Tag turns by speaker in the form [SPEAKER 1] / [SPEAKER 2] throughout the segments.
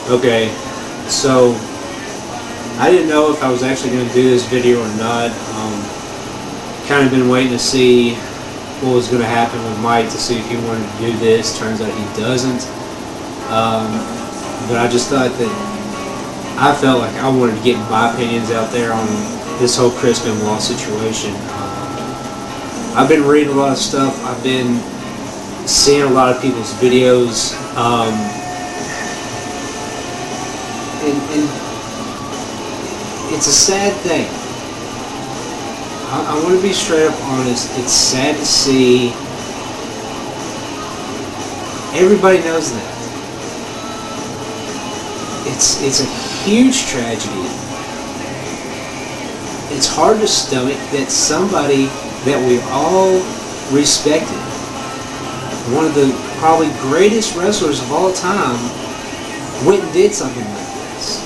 [SPEAKER 1] Okay, so I didn't know if I was actually going to do this video or not. Kind of been waiting to see what was going to happen with Mike, to see if he wanted to do this. Turns out he doesn't. But I just thought that I felt like I wanted to get my opinions out there on this whole Chris Benoit situation. I've been reading a lot of stuff. I've been seeing a lot of people's videos. And it's a sad thing. I want to be straight up honest. It's sad to see. Everybody knows that. It's a huge tragedy. It's hard to stomach that somebody that we all respected, one of the probably greatest wrestlers of all time, went and did something like this.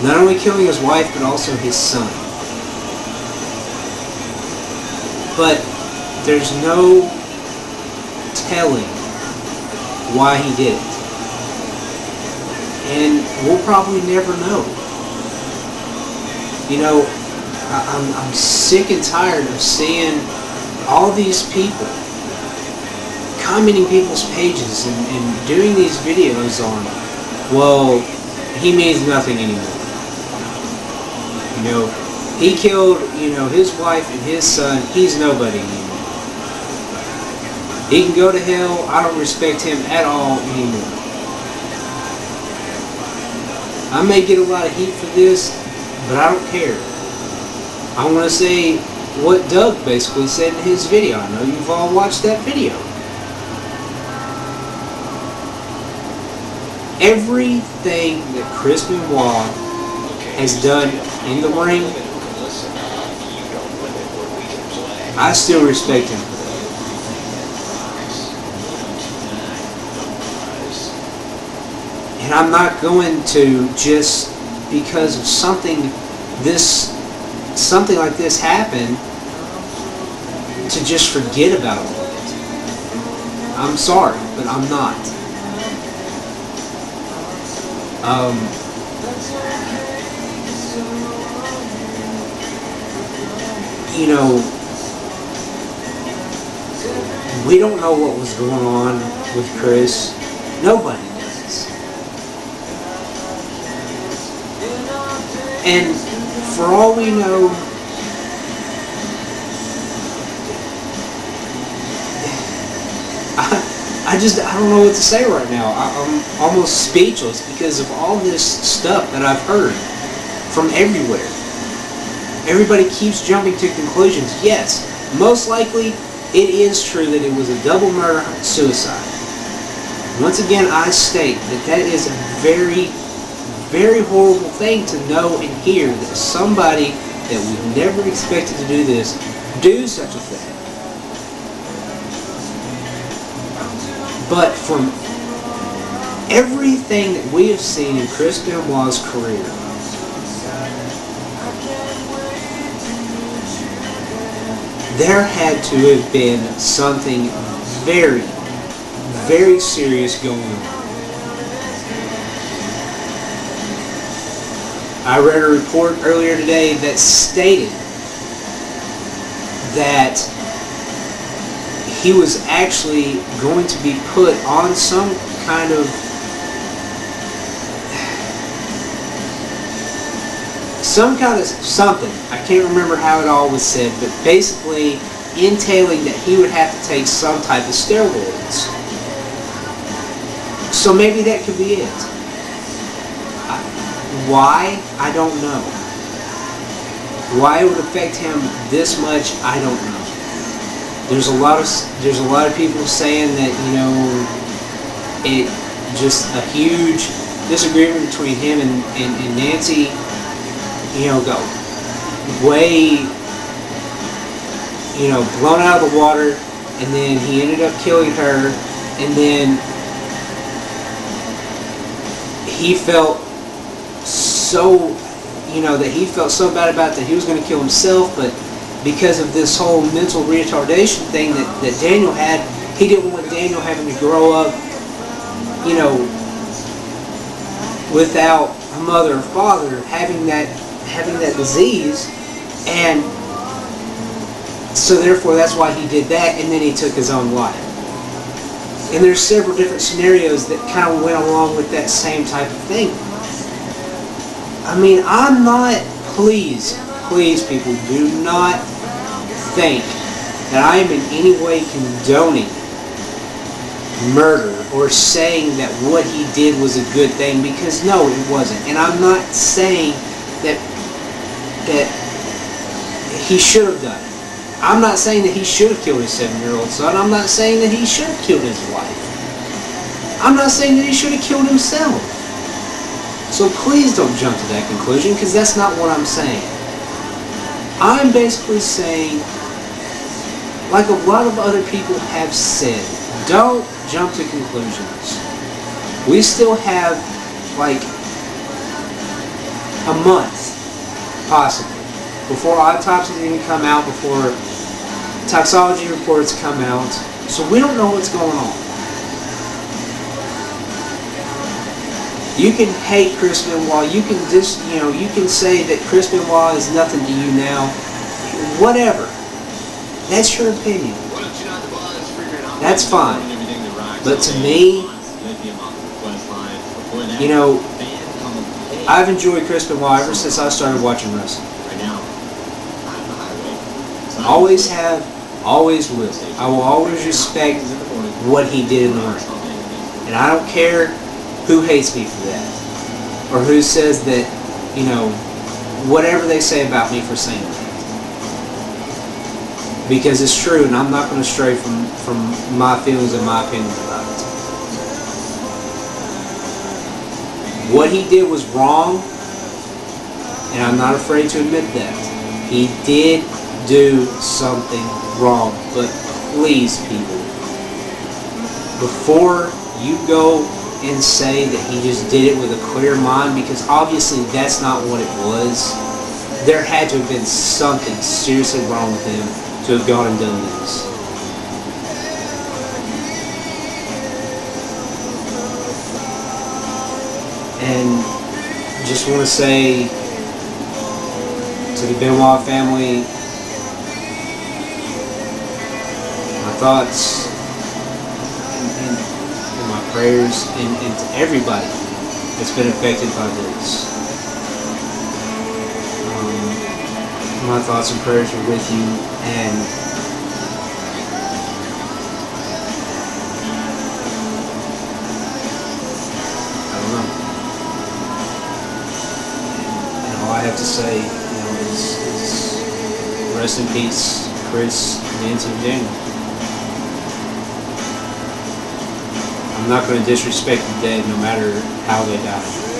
[SPEAKER 1] Not only killing his wife, but also his son. But there's no telling why he did it. And we'll probably never know. You know, I'm sick and tired of seeing all these people commenting people's pages and doing these videos on, well, he means nothing anymore. You know, he killed, his wife and his son. He's nobody anymore. He can go to hell. I don't respect him at all anymore. I may get a lot of heat for this, but I don't care. I want to say what Doug basically said in his video. I know you've all watched that video. Everything that Chris Benoit has done in the ring, I still respect him for that. And I'm not going to, just because of something like this happen, to just forget about it. I'm sorry, but I'm not. We don't know what was going on with Chris. Nobody does. And for all we know, I don't know what to say right now. I'm almost speechless because of all this stuff that I've heard from everywhere. Everybody keeps jumping to conclusions. Yes, most likely it is true that it was a double murder suicide. Once again, I state that is a very, very horrible thing to know and hear, that somebody that we never expected to do this, do such a thing. But from everything that we have seen in Chris Benoit's career, there had to have been something very, very serious going on. I read a report earlier today that stated that he was actually going to be put on some kind of something. I can't remember how it all was said, but basically entailing that he would have to take some type of steroids. So maybe that could be it. Why? I don't know. Why it would affect him this much, I don't know. There's a lot of people saying that, it just a huge disagreement between him and Nancy, got way, blown out of the water, and then he ended up killing her, and then he felt so, that he felt so bad about that he was going to kill himself, but because of this whole mental retardation thing that Daniel had, he didn't want Daniel having to grow up you know, without a mother or father having that disease, and so therefore that's why he did that, and then he took his own life. And there's several different scenarios that kind of went along with that same type of thing. I mean, I'm not, please people, do not think that I am in any way condoning murder or saying that what he did was a good thing, because no, it wasn't. And I'm not saying that he should have done it. I'm not saying that he should have killed his 7-year-old son. I'm not saying that he should have killed his wife. I'm not saying that he should have killed himself. So please don't jump to that conclusion, because that's not what I'm saying. I'm basically saying, like a lot of other people have said, don't jump to conclusions. We still have like a month, possibly, before autopsies even come out, before toxicology reports come out, so we don't know what's going on. You can hate Chris Benoit, you can you can say that Chris Benoit is nothing to you now, whatever. That's your opinion. That's fine. But to me, you know, I've enjoyed Chris Benoit ever since I started watching wrestling. Always have, always will. I will always respect what he did in the ring. And I don't care who hates me for that, or who says that, you know, whatever they say about me for saying that. Because it's true, and I'm not going to stray from my feelings and my opinion about it. What he did was wrong, and I'm not afraid to admit that. He did do something wrong, but please, people, before you go and say that he just did it with a clear mind, because obviously that's not what it was, there had to have been something seriously wrong with him to have gone and done this. And just want to say to the Benoit family, my thoughts and my prayers, and to everybody that's been affected by this. My thoughts and prayers are with you, and I don't know. And all I have to say, is rest in peace, Chris, Nancy, and Daniel. I'm not going to disrespect the dead, no matter how they die.